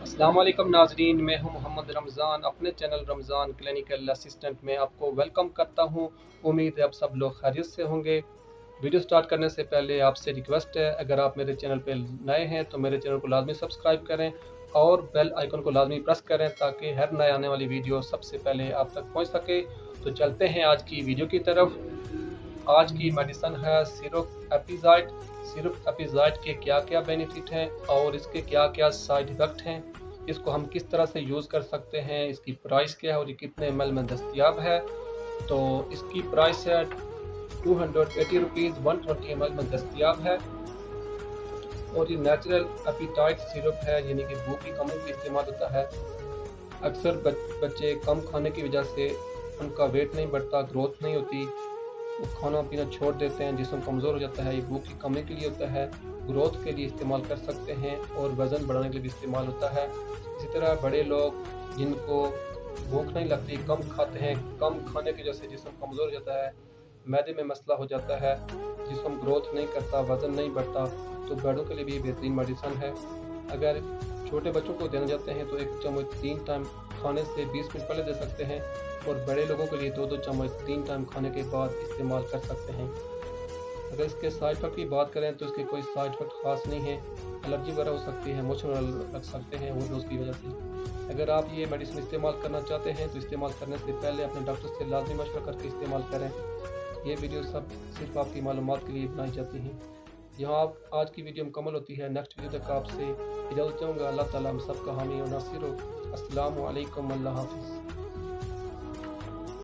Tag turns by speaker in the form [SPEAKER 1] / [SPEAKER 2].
[SPEAKER 1] अस्सलाम वालेकुम नाजरीन, मैं हूं मोहम्मद रमज़ान। अपने चैनल रमज़ान क्लिनिकल असिस्टेंट में आपको वेलकम करता हूं। उम्मीद है आप सब लोग खैरियत से होंगे। वीडियो स्टार्ट करने से पहले आपसे रिक्वेस्ट है, अगर आप मेरे चैनल पर नए हैं तो मेरे चैनल को लाजमी सब्सक्राइब करें और बेल आइकन को लाजमी प्रेस करें ताकि हर नए आने वाली वीडियो सबसे पहले आप तक पहुंच सके। तो चलते हैं आज की वीडियो की तरफ। आज की मेडिसिन है सिरप एपिजाइड। सिरप एपिजाइड के क्या क्या बेनिफिट हैं और इसके क्या क्या साइड इफ़ेक्ट हैं, इसको हम किस तरह से यूज़ कर सकते हैं, इसकी प्राइस क्या है और ये कितने एमएल में दस्तयाब है। तो इसकी प्राइस है 280 रुपीज़, 120 एमएल में दस्तयाब है और ये नेचुरल एपिटाइट सिरप है, यानी कि भूख की कमी में इस्तेमाल होता है। अक्सर बच्चे कम खाने की वजह से उनका वेट नहीं बढ़ता, ग्रोथ नहीं होती, वो खाना पीना छोड़ देते हैं, जिस्म कमज़ोर हो जाता है। ये भूख की कमी के लिए होता है, ग्रोथ के लिए इस्तेमाल कर सकते हैं और वज़न बढ़ाने के लिए भी इस्तेमाल होता है। इसी तरह बड़े लोग जिनको भूख नहीं लगती, कम खाते हैं, कम खाने की वजह से जिस्म कमज़ोर हो जाता है, मैदे में मसला हो जाता है, जिस्म ग्रोथ नहीं करता, वज़न नहीं बढ़ता, तो बड़ों के लिए भी बेहतरीन मेडिसिन है। अगर छोटे बच्चों को देना चाहते हैं तो 1 चम्मच 3 टाइम खाने से 20 मिनट पहले दे सकते हैं और बड़े लोगों के लिए 2-2 चम्मच 3 टाइम खाने के बाद इस्तेमाल कर सकते हैं। अगर इसके साइड इफ़ेक्ट की बात करें तो इसके कोई साइड इफ़ेक्ट ख़ास नहीं है। एलर्जी वगैरह हो सकती है, मोशन लग सकते हैं वो डोज की वजह से। अगर आप ये मेडिसिन इस्तेमाल करना चाहते हैं तो इस्तेमाल करने से पहले अपने डॉक्टर से लाजमी मशवरा करके इस्तेमाल करें। ये वीडियो सब सिर्फ आपकी मालूमात के लिए बनाई जाती हैं। यहाँ आप आज की वीडियो मुकम्मल होती है। नेक्स्ट वीडियो तक आपसे इजाज़त चाहूँगा। अल्लाह ताला हम सब का हामी और नासिर हो। अस्सलामु अलैकुम, अल्लाह हाफ़िज़।